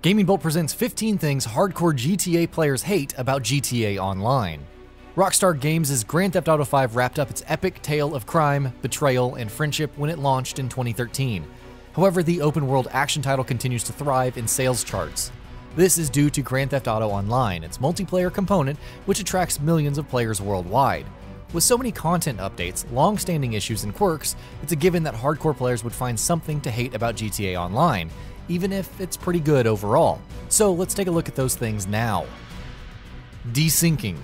Gaming Bolt presents 15 things hardcore GTA players hate about GTA Online. Rockstar Games' Grand Theft Auto V wrapped up its epic tale of crime, betrayal, and friendship when it launched in 2013. However, the open-world action title continues to thrive in sales charts. This is due to Grand Theft Auto Online, its multiplayer component, which attracts millions of players worldwide. With so many content updates, long-standing issues, and quirks, it's a given that hardcore players would find something to hate about GTA Online, even if it's pretty good overall. So let's take a look at those things now. Desyncing.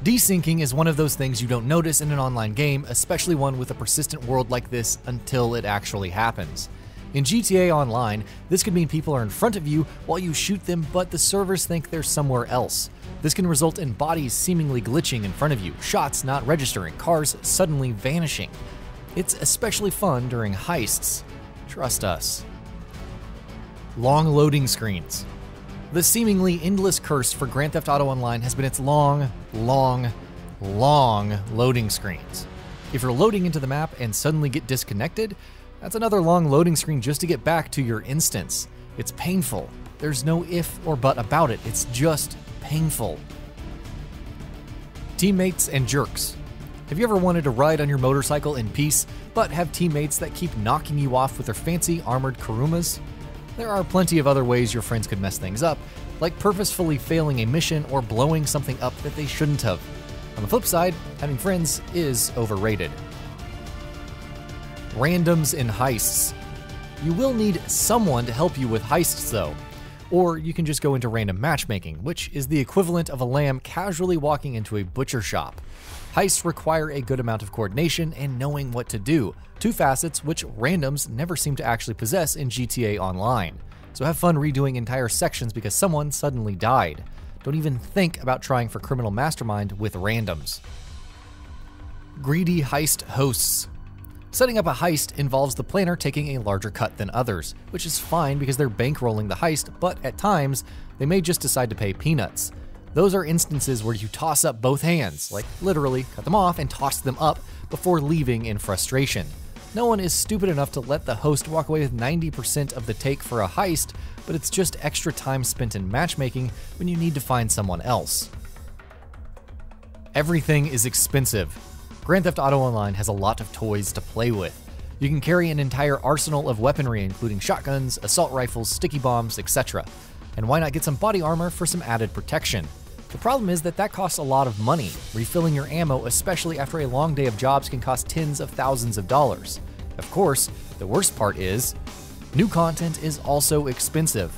Desyncing is one of those things you don't notice in an online game, especially one with a persistent world like this, until it actually happens. In GTA Online, this could mean people are in front of you while you shoot them, but the servers think they're somewhere else. This can result in bodies seemingly glitching in front of you, shots not registering, cars suddenly vanishing. It's especially fun during heists. Trust us. Long loading screens. The seemingly endless curse for Grand Theft Auto Online has been its long loading screens. If you're loading into the map and suddenly get disconnected, that's another long loading screen just to get back to your instance. It's painful. There's no if or but about it. It's just painful. Teammates and jerks. Have you ever wanted to ride on your motorcycle in peace, but have teammates that keep knocking you off with their fancy armored Kurumas? There are plenty of other ways your friends could mess things up, like purposefully failing a mission or blowing something up that they shouldn't have. On the flip side, having friends is overrated. Randoms in heists. You will need someone to help you with heists though, or you can just go into random matchmaking, which is the equivalent of a lamb casually walking into a butcher shop. Heists require a good amount of coordination and knowing what to do, two facets which randoms never seem to actually possess in GTA Online. So have fun redoing entire sections because someone suddenly died. Don't even think about trying for Criminal Mastermind with randoms. Greedy heist hosts. Setting up a heist involves the planner taking a larger cut than others, which is fine because they're bankrolling the heist, but at times, they may just decide to pay peanuts. Those are instances where you toss up both hands, like literally cut them off and toss them up before leaving in frustration. No one is stupid enough to let the host walk away with 90% of the take for a heist, but it's just extra time spent in matchmaking when you need to find someone else. Everything is expensive. Grand Theft Auto Online has a lot of toys to play with. You can carry an entire arsenal of weaponry including shotguns, assault rifles, sticky bombs, etc. And why not get some body armor for some added protection? The problem is that costs a lot of money. Refilling your ammo, especially after a long day of jobs, can cost tens of thousands of dollars. Of course, the worst part is, new content is also expensive.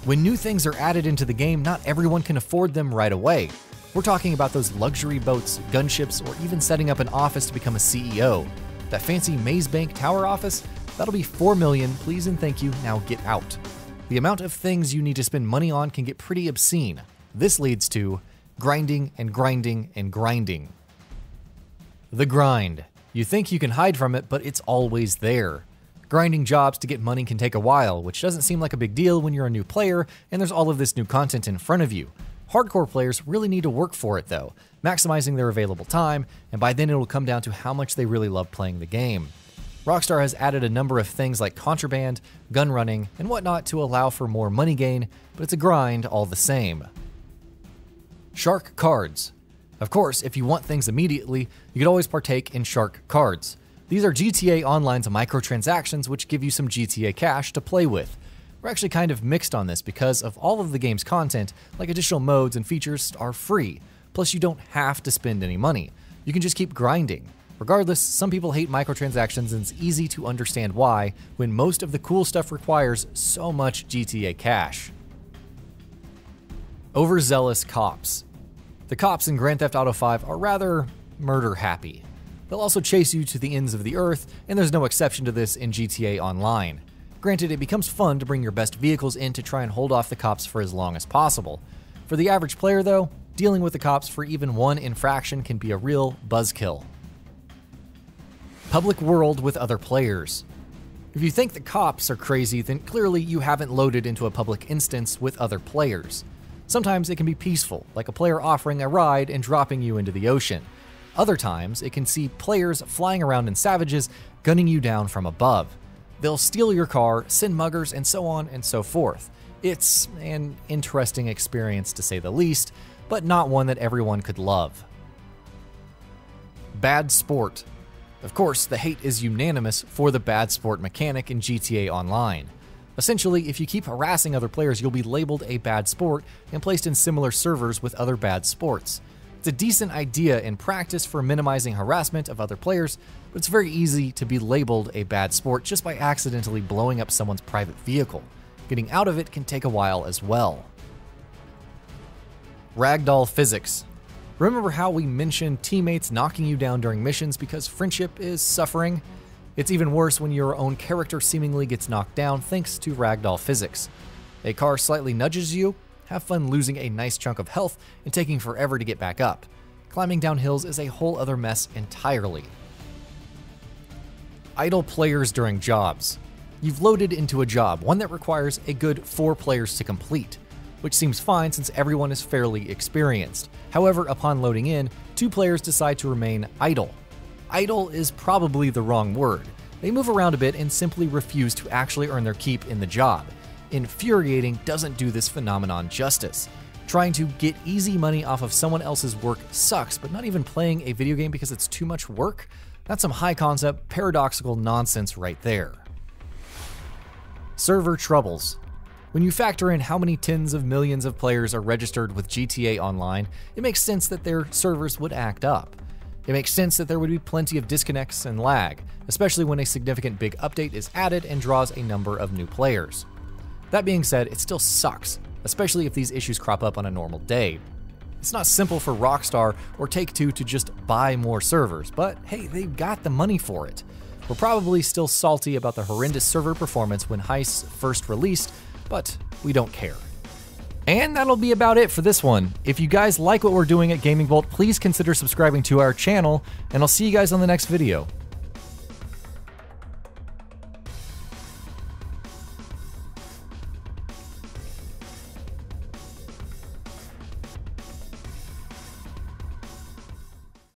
When new things are added into the game, not everyone can afford them right away. We're talking about those luxury boats, gunships, or even setting up an office to become a CEO. That fancy Maze Bank Tower office? That'll be $4 million, please and thank you, now get out. The amount of things you need to spend money on can get pretty obscene. This leads to grinding and grinding and grinding. The grind. You think you can hide from it, but it's always there. Grinding jobs to get money can take a while, which doesn't seem like a big deal when you're a new player and there's all of this new content in front of you. Hardcore players really need to work for it though, maximizing their available time, and by then it will come down to how much they really love playing the game. Rockstar has added a number of things like contraband, gun running, and whatnot to allow for more money gain, but it's a grind all the same. Shark cards. Of course, if you want things immediately, you could always partake in shark cards. These are GTA Online's microtransactions which give you some GTA cash to play with. We're actually kind of mixed on this because of all of the game's content, like additional modes and features, are free. Plus, you don't have to spend any money. You can just keep grinding. Regardless, some people hate microtransactions and it's easy to understand why when most of the cool stuff requires so much GTA cash. Overzealous cops. The cops in Grand Theft Auto V are rather murder happy. They'll also chase you to the ends of the earth, and there's no exception to this in GTA Online. Granted, it becomes fun to bring your best vehicles in to try and hold off the cops for as long as possible. For the average player though, dealing with the cops for even one infraction can be a real buzzkill. Public world with other players. If you think the cops are crazy, then clearly you haven't loaded into a public instance with other players. Sometimes it can be peaceful, like a player offering a ride and dropping you into the ocean. Other times, it can see players flying around in savages, gunning you down from above. They'll steal your car, send muggers, and so on and so forth. It's an interesting experience to say the least, but not one that everyone could love. Bad sport. Of course, the hate is unanimous for the bad sport mechanic in GTA Online. Essentially, if you keep harassing other players, you'll be labeled a bad sport and placed in similar servers with other bad sports. It's a decent idea in practice for minimizing harassment of other players, but it's very easy to be labeled a bad sport just by accidentally blowing up someone's private vehicle. Getting out of it can take a while as well. Ragdoll physics. Remember how we mentioned teammates knocking you down during missions because friendship is suffering? It's even worse when your own character seemingly gets knocked down thanks to ragdoll physics. A car slightly nudges you, have fun losing a nice chunk of health and taking forever to get back up. Climbing down hills is a whole other mess entirely. Idle players during jobs. You've loaded into a job, one that requires a good 4 players to complete, which seems fine since everyone is fairly experienced. However, upon loading in, 2 players decide to remain idle. Idle is probably the wrong word. They move around a bit and simply refuse to actually earn their keep in the job. Infuriating doesn't do this phenomenon justice. Trying to get easy money off of someone else's work sucks, but not even playing a video game because it's too much work? That's some high concept, paradoxical nonsense right there. Server troubles. When you factor in how many tens of millions of players are registered with GTA Online, it makes sense that their servers would act up. It makes sense that there would be plenty of disconnects and lag, especially when a significant big update is added and draws a number of new players. That being said, it still sucks, especially if these issues crop up on a normal day. It's not simple for Rockstar or Take-Two to just buy more servers, but hey, they've got the money for it. We're probably still salty about the horrendous server performance when HEISTS first released, but we don't care. And that'll be about it for this one. If you guys like what we're doing at Gaming Bolt, please consider subscribing to our channel, and I'll see you guys on the next video.